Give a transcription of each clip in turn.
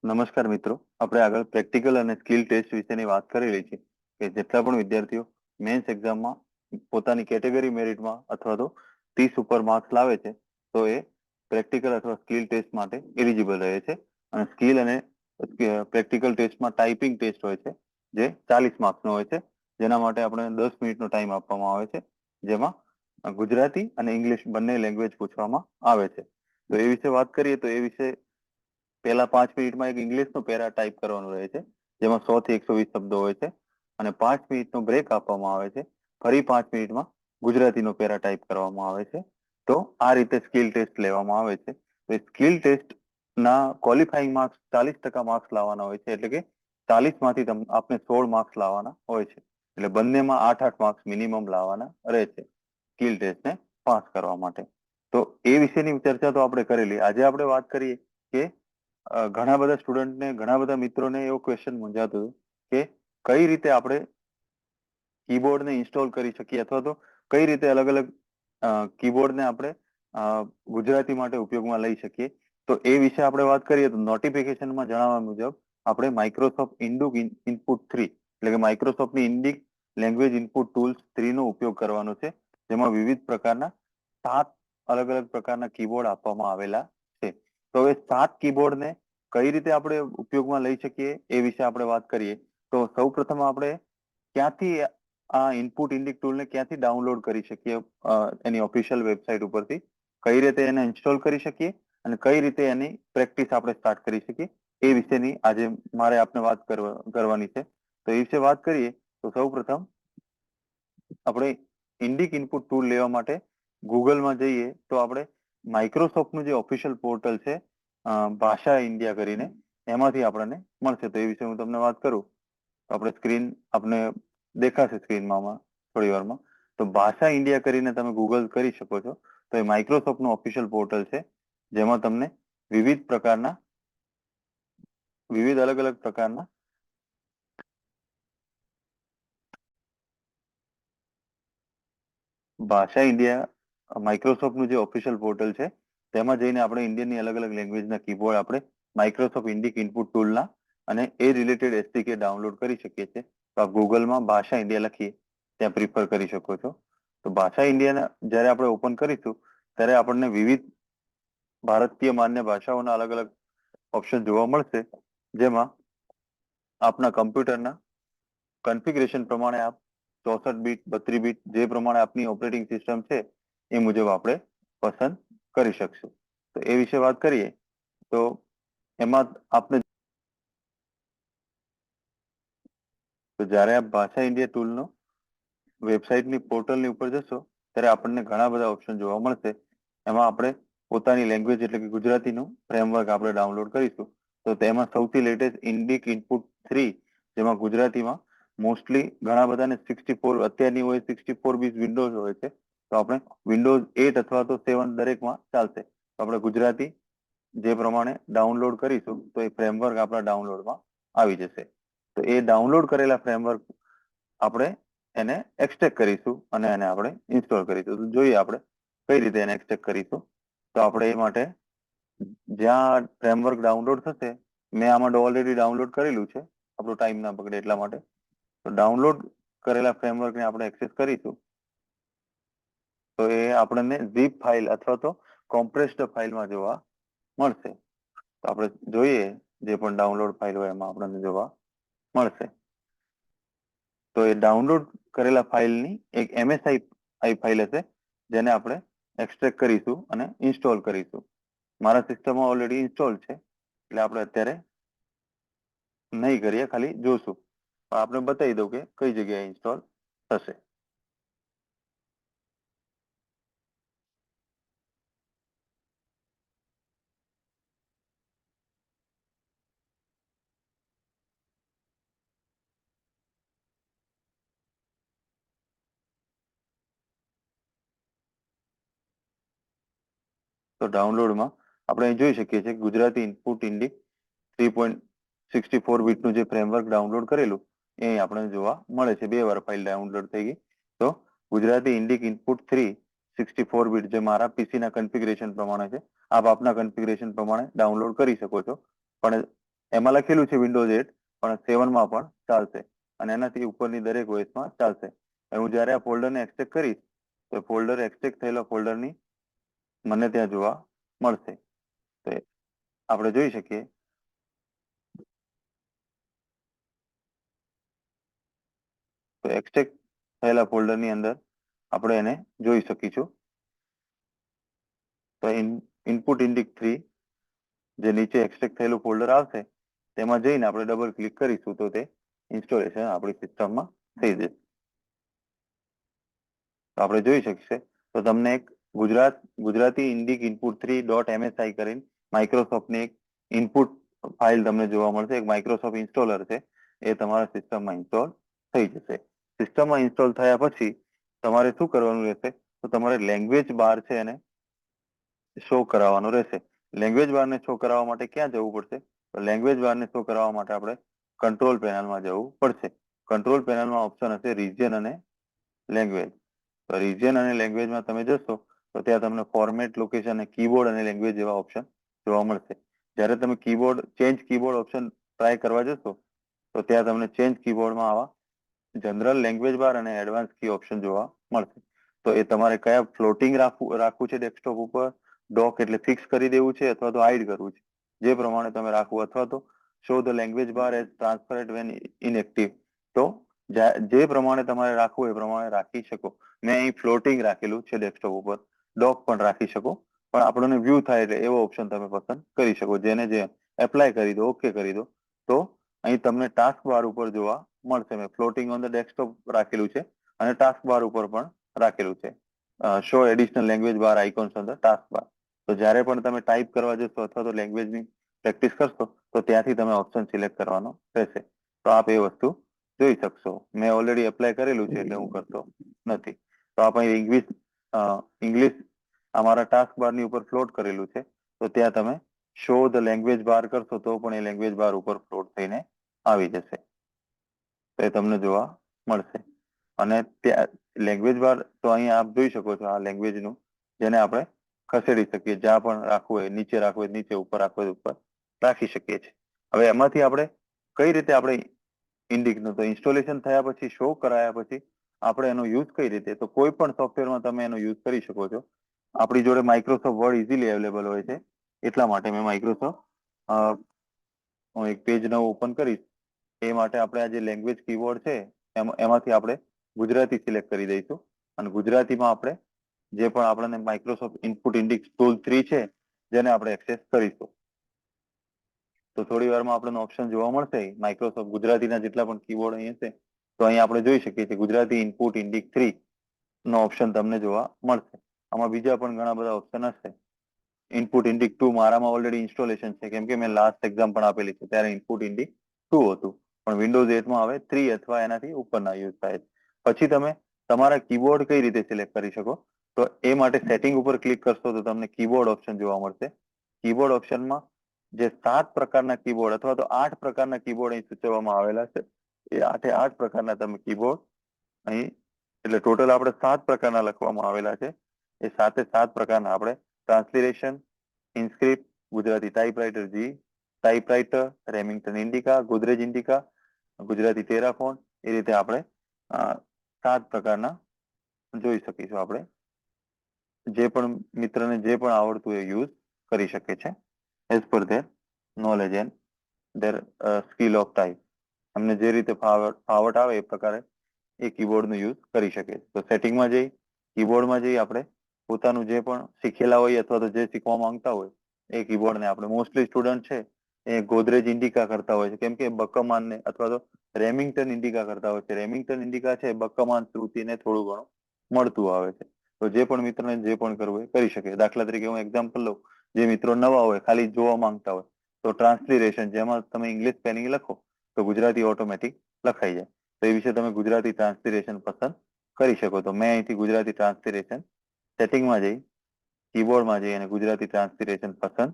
નમસ્કાર મિત્રો, આપણે આગળ પ્રેક્ટિકલ અને સ્કિલ ટેસ્ટ વિશેની વાત કરેલી છે કે જેટલા પણ વિદ્યાર્થીઓ મેન્સ એક્ઝામમાં પોતાની કેટેગરી મેરિટમાં અથવા તો 30 ઉપર માર્ક્સ લાવે છે તો એ પ્રેક્ટિકલ અથવા સ્કિલ ટેસ્ટ માટે એલિજિબલ રહે છે. અને સ્કિલ અને પ્રેક્ટિકલ ટેસ્ટમાં ટાઈપિંગ ટેસ્ટ હોય છે જે 40 માર્ક્સનો હોય છે, જેના માટે આપણે 10 મિનિટનો ટાઈમ આપવામાં આવે છે, જેમાં ગુજરાતી અને ઇંગ્લિશ બંને લેંગ્વેજ પૂછવામાં આવે છે. તો એ વિશે વાત કરીએ તો એ વિશે પહેલા 5 મિનિટમાં એક ઇંગ્લિશનો પેરા ટાઈપ કરવાનો રહે છે, જેમાં 100 થી 120 શબ્દો હોય છે, અને 5 મિનિટનો બ્રેક આપવામાં આવે છે. ફરી 5 મિનિટમાં ગુજરાતીનો પેરા ટાઈપ કરવામાં આવે છે. તો આ રીતે સ્કિલ ટેસ્ટ લેવામાં આવે છે. તો સ્કિલ ટેસ્ટ ના ક્વોલિફાઈંગ માર્ક્સ 40% માર્ક્સ લાવવાના હોય છે, એટલે કે 40 માંથી આપને 16 માર્ક્સ લાવવાના હોય છે. એટલે બંનેમાં 8-8 માર્ક્સ મિનિમમ લાવવાના રહે છે સ્કિલ ટેસ્ટને પાસ કરવા માટે. તો એ વિશેની ચર્ચા તો આપણે કરેલી. આજે આપણે વાત કરીએ કે ઘણા બધા સ્ટુડન્ટને, ઘણા બધા મિત્રોને એવો ક્વેશ્ચન મૂંઝાતો હતો કે કઈ રીતે આપણે કીબોર્ડને ઇન્સ્ટોલ કરી શકીએ, અથવા તો કઈ રીતે અલગ અલગ કીબોર્ડને આપણે ગુજરાતી માટે ઉપયોગમાં લઈ શકીએ. તો એ વિશે આપણે વાત કરીએ તો નોટિફિકેશનમાં જણાવ્યા મુજબ આપણે માઇક્રોસોફ્ટ ઇન્ડુક ઇનપુટ 3 એટલે કે માઇક્રોસોફ્ટની ઇન્ડિક લેંગ્વેજ ઇનપુટ ટૂલ્સ 3 નો ઉપયોગ કરવાનો છે, જેમાં વિવિધ પ્રકારના 7 અલગ અલગ પ્રકારના કીબોર્ડ આપવામાં આવેલા છે. તો હવે 7 કીબોર્ડને કઈ રીતે આપણે ઉપયોગમાં લઈ શકીએ એ વિશે આપણે વાત કરીએ. તો સૌ પ્રથમ આપણે ક્યાંથી આ ઇનપુટ ઇન્ડિક ટૂલને ક્યાંથી ડાઉનલોડ કરી શકીએ, એની ઓફિશિયલ વેબસાઇટ ઉપરથી કઈ રીતે એને ઇન્સ્ટોલ કરી શકીએ અને કઈ રીતે એની પ્રેક્ટિસ આપણે સ્ટાર્ટ કરી શકીએ, એ વિશેની આજે મારે આપને વાત કરવાની છે. તો એ વિશે વાત કરીએ તો સૌ પ્રથમ આપણે ઇન્ડિક ઇનપુટ ટૂલ લેવા માટે ગૂગલમાં જઈએ તો આપણે માઇક્રોસોફ્ટનું જે ઓફિશિયલ પોર્ટલ છે, ભાષા ઇન્ડિયા કરીને, એમાંથી આપણને મળશે. તો એ વિશે હું તમને વાત કરું તો આપણે સ્ક્રીન આપને દેખાશે સ્ક્રીનમાં થોડી વારમાં. તો ભાષા ઇન્ડિયા કરીને તમે ગૂગલ કરી શકો છો. તો એ માઇક્રોસોફ્ટનું ઓફિશિયલ પોર્ટલ છે, જેમાં તમને વિવિધ અલગ અલગ પ્રકારના ભાષા ઇન્ડિયા માઇક્રોસોફ્ટનું જે ઓફિશિયલ પોર્ટલ છે, તેમાં જઈને આપણે ઇન્ડિયનની અલગ અલગ લેંગ્વેજના કીબોર્ડ આપણે માઇક્રોસોફ્ટ ઇન્ડિક ઇનપુટ ટૂલના અને એ રિલેટેડ એસડીકે ડાઉનલોડ કરી શકીએ છીએ. તો આપ ગૂગલમાં ભાષા ઇન્ડિયા લખીએ ત્યાં પ્રિફર કરી શકો છો. તો ભાષા ઇન્ડિયાના જ્યારે આપણે ઓપન કરીશું ત્યારે આપણને વિવિધ ભારતીય માન્ય ભાષાઓના અલગ અલગ ઓપ્શન જોવા મળશે, જેમાં આપના કમ્પ્યુટરના કન્ફિગરેશન પ્રમાણે આપ 64 બીટ, 32 બીટ જે પ્રમાણે આપની ઓપરેટિંગ સિસ્ટમ છે એ મુજબ આપણે પસંદ કરી શકશું. તો એ વિશે વાત કરીએ તો એમાં આપને જ્યારે આપ ભાષા ઇન્ડિયા ટૂલનો વેબસાઇટની પોર્ટલની ઉપર જશો ત્યારે આપણને ઘણા બધા ઓપ્શન જોવા મળશે. એમાં આપણે પોતાની લેંગ્વેજ એટલે કે ગુજરાતીનું ફ્રેમવર્ક આપણે ડાઉનલોડ કરીશું. તો તેમાં સૌથી લેટેસ્ટ ઇન્ડિક ઇનપુટ 3, જેમાં ગુજરાતીમાં મોસ્ટલી ઘણા બધાને 64 અત્યારની હોય 64 બીટ વિન્ડોઝ હોય છે, તો આપણે વિન્ડોઝ 8 અથવા તો 7 દરેકમાં ચાલશે. તો આપણે ગુજરાતી જે પ્રમાણે ડાઉનલોડ કરીશું તો એ ફ્રેમવર્ક આપણા ડાઉનલોડમાં આવી જશે. તો એ ડાઉનલોડ કરેલા ફ્રેમવર્ક આપણે એને એક્સટ્રેક્ટ કરીશું અને એને આપણે ઇન્સ્ટોલ કરીશું. તો જોઈએ આપણે કઈ રીતે એને એક્સટ્રેક્ટ કરીશું. તો આપણે એ માટે જ્યાં ફ્રેમવર્ક ડાઉનલોડ થશે, મેં આમાં ઓલરેડી ડાઉનલોડ કરેલું છે, આપણો ટાઈમ ના બગડે એટલા માટે. તો ડાઉનલોડ કરેલા ફ્રેમવર્કને આપણે એક્સેસ કરીશું તો એ આપણને zip ફાઇલ અથવા તો કોમ્પ્રેસ્ડ ફાઇલમાં જોવા મળશે. તો આપણે જોઈએ જે પણ ડાઉનલોડ ફાઇલ હોય એમાં આપણને જોવા મળશે. તો એ ડાઉનલોડ કરેલા ફાઇલની એક MSI ફાઇલ હશે, જેને આપણે એક્સટ્રેક્ટ કરીશું અને ઇન્સ્ટોલ કરીશું. મારા સિસ્ટમમાં ઓલરેડી ઇન્સ્ટોલ છે, એટલે આપણે અત્યારે નહીં કરીએ, ખાલી જોશું. આપણે બતાવી દઉં કે કઈ જગ્યાએ ઇન્સ્ટોલ થશે. તો ડાઉનલોડમાં આપણે અહીં જોઈ શકીએ છીએ ગુજરાતી ઇનપુટ ઇન્ડિક 3.64 બીટનું જે ફ્રેમવર્ક ડાઉનલોડ કરેલું એ આપણે જોવા મળે છે. 2 વાર ફાઇલ ડાઉનલોડ થઈ ગઈ. તો ગુજરાતી ઇન્ડિક ઇનપુટ 3 64 બીટ જે મારા પીસી ના કન્ફિગરેશન પ્રમાણે છે, આપ આપના કન્ફિગરેશન પ્રમાણે ડાઉનલોડ કરી શકો છો. પણ એમાં લખેલું છે વિન્ડોઝ 8, પણ 7 માં પણ ચાલશે અને એનાથી ઉપરની દરેક OS માં ચાલશે. હું જયારે આ ફોલ્ડરને એક્સટ્રેક્ટ કરીશ તો ફોલ્ડર એક્સટ્રેક્ટ થયેલા ફોલ્ડરની મને ત્યાં જોવા મળશે. તો આપણે જોઈ શકીએ તો એક્સટ્રેક્ટ થયેલા ફોલ્ડરની અંદર આપણે એને જોઈ શકીશું. તો ઇનપુટ ઇન્ડિક 3 જે નીચે એક્સટ્રેક્ટ થયેલું ફોલ્ડર આવશે તેમાં જઈને આપણે ડબલ ક્લિક કરીશું તો તે ઇન્સ્ટોલેશન આપણી સિસ્ટમમાં થઈ જશે. તો આપણે જોઈ શકીએ તો તમને એક ગુજરાતી ઇન્ડિક ઇનપુટ 3.msi કરીને માઇક્રોસોફ્ટની એક ઇનપુટ ફાઇલ તમને જોવા મળશે. એક માઇક્રોસોફ્ટ ઇન્સ્ટોલર છે, એ તમારા સિસ્ટમમાં ઇન્સ્ટોલ થઈ જશે. સિસ્ટમમાં ઇન્સ્ટોલ થયા પછી તમારે શું કરવાનું રહેશે તો તમારે લેંગ્વેજ બાર છે એને શો કરાવવાનો રહેશે. લેંગ્વેજ બારને શો કરાવવા માટે ક્યાં જવું પડશે? તો લેંગ્વેજ બારને શો કરાવવા માટે આપણે કંટ્રોલ પેનલમાં જવું પડશે. કંટ્રોલ પેનલમાં ઓપ્શન હશે રિજિયન અને લેંગ્વેજ. તો રિજિયન અને લેંગ્વેજમાં તમે જશો તો ત્યાં તમને ફોર્મેટ, લોકેશન અને કીબોર્ડ અને લેંગ્વેજ જેવા ઓપ્શન જોવા મળશે. જ્યારે તમે ચેન્જ કીબોર્ડ ઓપ્શન ટ્રાય કરવા જશો તો ત્યાં તમને ચેન્જ કીબોર્ડમાં આવા જનરલ, લેંગ્વેજ બાર અને એડવાન્સ કી ઓપ્શન જોવા મળશે. તો એ તમારે કયા ફ્લોટિંગ રાખવું છે ડેસ્કટોપ ઉપર, ડોક એટલે ફિક્સ કરી દેવું છે અથવા તો હાઇડ કરવું છે, જે પ્રમાણે તમે રાખવું, અથવા તો show the language bar as transparent when inactive. તો જે પ્રમાણે તમારે રાખવું એ પ્રમાણે રાખી શકો. મેં અહીં ફ્લોટિંગ રાખેલું છે ડેસ્કટોપ ઉપર, ડોક પણ રાખી શકો, પણ આપણને વ્યૂ થાય એટલે એવો ઓપ્શન તમે પસંદ કરી શકો. જેને જે એપ્લાય કરી દો, ઓકે કરી દો, તો અહીં તમને ટાસ્ક બાર ઉપર જોવા મળશે. મેં ફ્લોટિંગ ઓન ધ ડેસ્કટોપ રાખેલું છે અને ટાસ્ક બાર ઉપર પણ રાખેલું છે show additional language bar icons on the taskbar. તો જ્યારે પણ તમે ટાઈપ કરવા જશો અથવા તો લેંગ્વેજની પ્રેક્ટિસ કરશો તો ત્યાંથી તમે ઓપ્શન સિલેક્ટ કરવાનો રહેશે. તો આપ એ વસ્તુ જોઈ શકશો. મેં ઓલરેડી એપ્લાય કરેલું છે એટલે હું કરતો નથી. તો આપણે ઇંગ્લિશ અમારા ટાસ્ક બારની ઉપર ફ્લોટ કરેલું છે, તો ત્યાં તમે શો ધ લેંગ્વેજ બાર કરશો તો પણ એ લેંગ્વેજ બાર ઉપર ફ્લોટ થઈને આવી જશે. તો એ તમને જોવા મળશે. અને ત્યાં લેંગ્વેજ બાર તો અહીંયા આપ જોઈ શકો છો આ લેંગ્વેજનું, જેને આપણે ખસેડી શકીએ. જ્યાં પણ રાખવું હોય, નીચે રાખવું હોય નીચે, ઉપર રાખવું હોય ઉપર રાખી શકીએ છીએ. હવે એમાંથી આપણે કઈ રીતે આપણે ઇન્ડિકનું તો ઇન્સ્ટોલેશન થયા પછી, શો કરાયા પછી આપણે એનો યુઝ કઈ રીતે, તો કોઈ પણ સોફ્ટવેરમાં તમે એનો યુઝ કરી શકો છો. આપણી જોડે માઇક્રોસોફ્ટ વર્ડ ઇઝીલી અવેલેબલ હોય છે, એટલા માટે મેં માઇક્રોસોફ્ટ હું એક પેજ નવું ઓપન કરીશ. એ માટે આપણે આ જે લેંગ્વેજ કીબોર્ડ છે એમાંથી આપણે ગુજરાતી સિલેક્ટ કરી દઈશું અને ગુજરાતીમાં આપણે જે પણ આપણને માઇક્રોસોફ્ટ ઇનપુટ ઇન્ડિક ટૂલ 3 છે જેને આપણે એક્સેસ કરીશું. તો થોડી વારમાં આપણને ઓપ્શન જોવા મળશે માઇક્રોસોફ્ટ ગુજરાતીના જેટલા પણ કીબોર્ડ અહીં હશે તો અહીં આપણે જોઈ શકીએ છીએ ગુજરાતી ઇનપુટ ઇન્ડિક 3 નો ઓપ્શન તમને જોવા મળશે. આમાં બીજા પણ ઘણા બધા ઓપ્શન હશે. ઇનપુટ ઇન્ડિક 2 મારામાં ઓલરેડી ઇન્સ્ટોલેશન છે, કેમ કે મેં લાસ્ટ એક્ઝામ પણ આપેલી છે ત્યારે ઇનપુટ ઇન્ડિક 2 હતું, પણ વિન્ડોઝ 8 માં હવે 3 અથવા એનાથી ઉપરના યુઝ થાય છે. પછી તમે તમારા કીબોર્ડ કઈ રીતે સિલેક્ટ કરી શકો, તો એ માટે સેટિંગ ઉપર ક્લિક કરશો તો તમને કીબોર્ડ ઓપ્શન જોવા મળશે. કીબોર્ડ ઓપ્શનમાં જે 7 પ્રકારના કીબોર્ડ અથવા તો 8 પ્રકારના કીબોર્ડ અહીં સૂચવવામાં આવેલા છે, એ 8 પ્રકારના તમે કીબોર્ડ અહીં, એટલે ટોટલ આપણે 7 પ્રકારના લખવામાં આવેલા છે. એ 7 પ્રકારના આપણે ટ્રાન્સલેશન, ઇન્સ્ક્રિપ્ટ, ગુજરાતી ટાઈપરાઇટર જી, ટાઈપરાઇટર, રેમિંગ્ટન ઇન્ડિકા, ગોદરેજ ઇન્ડિકા, ગુજરાતી ટેરાફોન, એ રીતે આપણે 7 પ્રકારના જોઈ શકીશું. આપણે જે પણ મિત્રને જે પણ આવડતું એ યુઝ કરી શકે છે as per there knowledge and there skill of type. અમને જે રીતે ફાવટ આવે એ પ્રકારે એ કીબોર્ડનો યુઝ કરી શકે છે. તો સેટિંગમાં જઈ કીબોર્ડમાં જઈ આપણે પોતાનું જે પણ શીખેલા હોય અથવા તો જે શીખવા માંગતા હોય એ કીબોર્ડને આપણે, મોસ્ટલી સ્ટુડન્ટ છે એ ગોદરેજ ઇન્ડિકા કરતા હોય છે, કેમ કે બકમાનને અથવા તો રેમિંગ્ટન ઇન્ડિકા કરતા હોય છે. રેમિંગ્ટન ઇન્ડિકા છે બકમાન શ્રુતિને થોડું ઘણું મળતું આવે છે. તો જે પણ મિત્રને જે પણ કરવું એ કરી શકે. દાખલા તરીકે હું એક્ઝામ્પલ લઉં, જે મિત્રો નવા હોય, ખાલી જોવા માંગતા હોય, તો ટ્રાન્સલિરેશન, જેમાં તમે ઇંગ્લિશ સ્પેલિંગ લખો તો ગુજરાતી ઓટોમેટિક લખાઈ જાય. તો એ વિશે તમે ગુજરાતી ટ્રાન્સલિરેશન પસંદ કરી શકો. તો મેં અહીંથી ગુજરાતી ટ્રાન્સલિરેશન સેટિંગમાં જઈ કીબોર્ડમાં જઈ અને ગુજરાતી ટ્રાન્સલિરેશન પસંદ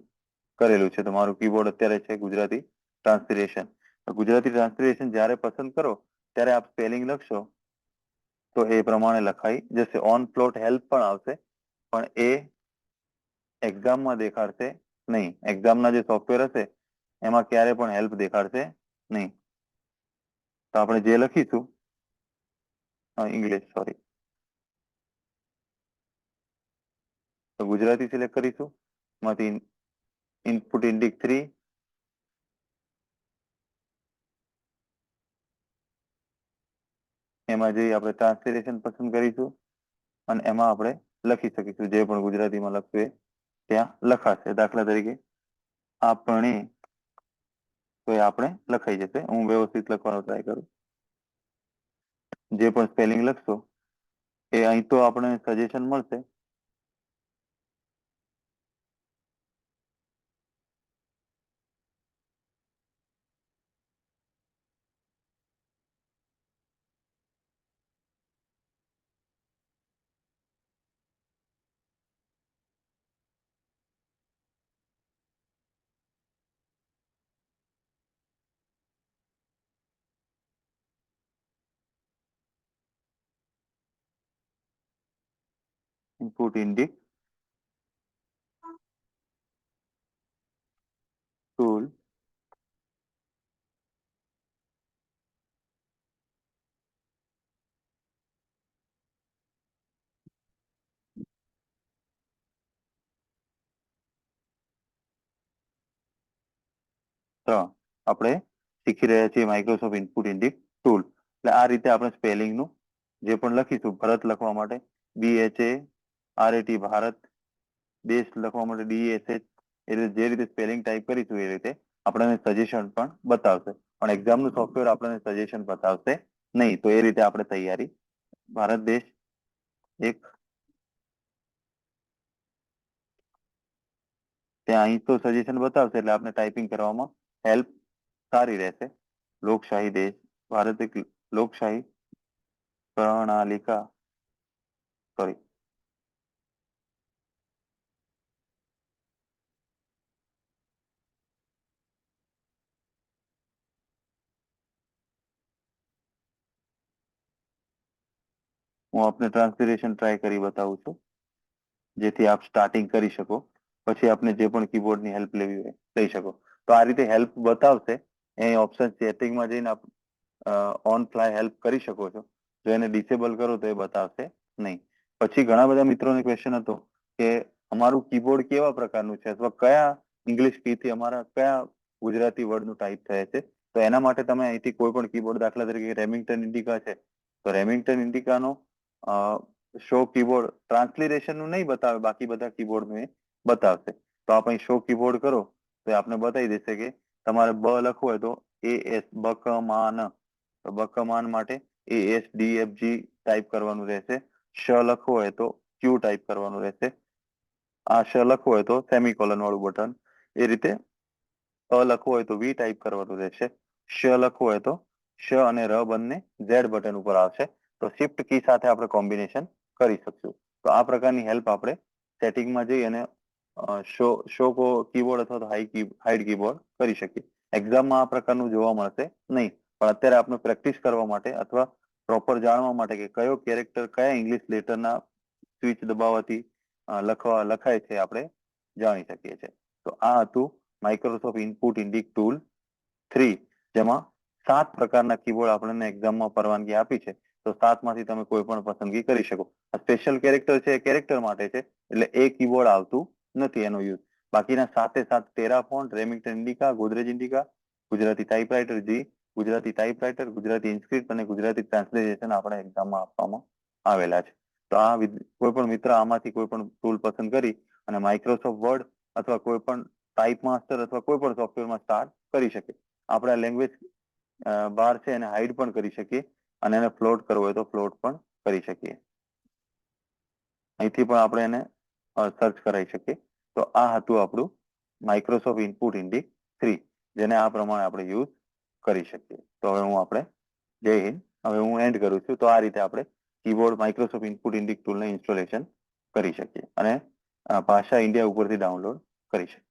કરેલું છે. તો મારું કીબોર્ડ અત્યારે છે ગુજરાતી ટ્રાન્સલિરેશન. ગુજરાતી ટ્રાન્સલેશન જ્યારે પસંદ કરો ત્યારે આપ સ્પેલિંગ લખશો તો એ પ્રમાણે લખાઈ જશે. ઓન ફ્લોટ હેલ્પ પણ આવશે, પણ એ એક્ઝામમાં દેખાડશે નહીં. એક્ઝામના જે સોફ્ટવેર હશે એમાં ક્યારે પણ હેલ્પ દેખાડશે નહીં. તો આપણે જે લખીશું ઇંગ્લિશ સોરી, તો ગુજરાતી સિલેક્ટ કરીશું. એમાંથી ઇનપુટ ઇન્ડિક 3, એમાં જઈ આપણે ટ્રાન્સલેશન પસંદ કરીશું અને એમાં આપણે લખી શકીશું જે પણ ગુજરાતીમાં લખવું એ ત્યાં લખાશે. દાખલા તરીકે આપણે, તો એ આપણે લખાઈ જશે. હું વ્યવસ્થિત લખવાનો ટ્રાય કરું. જે પણ સ્પેલિંગ લખશો એ અહીં તો આપણે સજેશન મળશે. ઇનપુટ ઇન્ડિક ટૂલ તો આપણે શીખી રહ્યા છીએ માઇક્રોસોફ્ટ ઇનપુટ ઇન્ડિક ટૂલ. એટલે આ રીતે આપણે સ્પેલિંગ નું જે પણ લખીશું, ભરત લખવા માટે BHARAT ભારત, દેશ લખવા માટે DSH, એ રીતે જે રીતે સ્પેલિંગ ટાઈપ કરીશું એ રીતે આપણને સજેશન પણ બતાવશે. પણ એક્ઝામ નું સોફ્ટવેર આપણને સજેશન બતાવશે નહીં. તો એ રીતે આપણે તૈયારી, ભારત દેશ એક, ત્યાં અહીં તો સજેશન બતાવશે એટલે આપણે ટાઈપિંગ કરવામાં હેલ્પ સારી રહેશે. લોકશાહી દેશ, ભારત એક લોકશાહી પ્રણાલિકા, સોરી, હું આપને ટ્રાન્સલેશન ટ્રાય કરી બતાવું છું જેથી આપ સ્ટાર્ટિંગ કરી શકો. પછી આપને જે પણ કીબોર્ડ ની હેલ્પ લેવી હોય લઈ શકો. તો આ રીતે હેલ્પ બતાવશે. એ ઓપ્શન સેટિંગમાં જઈને આપ ઓન ફ્લાય હેલ્પ કરી શકો છો. જો એને ડિસેબલ કરો તો એ બતાવશે નહીં. પછી ઘણા બધા મિત્રોને ક્વેશ્ચન હતો કે અમારું કીબોર્ડ કેવા પ્રકારનું છે અથવા કયા ઇંગ્લિશ કી થી અમારા કયા ગુજરાતી વર્ડ નું ટાઈપ થાય છે. તો એના માટે તમે અહીંથી કોઈ પણ કીબોર્ડ, દાખલા તરીકે રેમિંગ્ટન ઇન્ડિકા છે, તો રેમિંગ્ટન ઇન્ડિકાનો શો કીબોર્ડ ટ્રાન્સલેશન નું નહીં બતાવે, બાકી બધા કીબોર્ડ નું એ બતાવશે. તો આપણે શો કીબોર્ડ કરો તો આપને બતાવી દેશે કે તમારે બ લખવું હોય તો AS, બકમાન, તો બકમાન માટે ASDFG ટાઈપ કરવાનું રહેશે. શ લખવું હોય તો Q ટાઈપ કરવાનું રહેશે. આ શ લખવું હોય તો સેમિકોલન વાળું બટન, એ રીતે અ લખવું હોય તો V ટાઈપ કરવાનું રહેશે. શ લખવું હોય તો શ અને ર બંને Z બટન ઉપર આવશે. તો શિફ્ટ કી સાથે આપણે કોમ્બિનેશન કરી શકશું. તો આ પ્રકારની હેલ્પ આપણે સેટિંગમાં જઈ અને શો કીબોર્ડ અથવા તો હાઈડ કીબોર્ડ કરી શકીએ. એક્ઝામમાં આ પ્રકારનું જોવા મળશે નહીં. પણ અત્યારે આપણે પ્રેક્ટિસ કરવા માટે અથવા પ્રોપર જાણવા માટે કે કયો કેરેક્ટર કયા ઇંગ્લિશ લેટરના સ્વિચ દબાવવાથી લખાય છે આપણે જાણી શકીએ છીએ. તો આ હતું માઇક્રોસોફ્ટ ઇનપુટ ઇન્ડિક ટૂલ 3, જેમાં 7 પ્રકારના કીબોર્ડ આપણને એક્ઝામમાં પરવાનગી આપી છે. તો 7 માંથી તમે કોઈ પણ પસંદગી કરી શકો. આ સ્પેશિયલ કેરેક્ટર છે, કેરેક્ટર માટે છે, એટલે એ કીબોર્ડ આવતું નથી એનો યુઝ. બાકીના 7 ટેરાફોન્ટ, Remington Indica, Godrej Indica, Gujarati typewriter G, Gujarati typewriter, Gujarati ઇન્સ્ક્રિપ્ટ અને ગુજરાતી ટ્રાન્સલેશન આપણે એક્ઝામમાં આપવામાં આવેલા છે. તો આ કોઈ પણ મિત્ર આમાંથી કોઈ પણ ટૂલ પસંદ કરી અને માઇક્રોસોફ્ટ વર્ડ અથવા કોઈ પણ ટાઈપ માસ્ટર અથવા કોઈ પણ સોફ્ટવેરમાં સ્ટાર્ટ કરી શકે. આપણે લેંગ્વેજ બાર છે એને હાઈડ પણ કરી શકીએ અને એને ફ્લોટ કરવો હોય તો ફ્લોટ પણ કરી શકીએ. અહીંથી પણ આપણે એને સર્ચ કરાવી શકીએ. તો આ હતું આપણું માઇક્રોસોફ્ટ ઇનપુટ ઇન્ડિક 3, જેને આ પ્રમાણે આપણે યુઝ કરી શકીએ. તો હવે આપણે જય હિન્દ. હવે હું એન્ડ કરું છું. તો આ રીતે આપણે કીબોર્ડ માઇક્રોસોફ્ટ ઇનપુટ ઇન્ડિક ટૂલને ઇન્સ્ટોલેશન કરી શકીએ અને ભાષા ઇન્ડિયા ઉપરથી ડાઉનલોડ કરી શકીએ.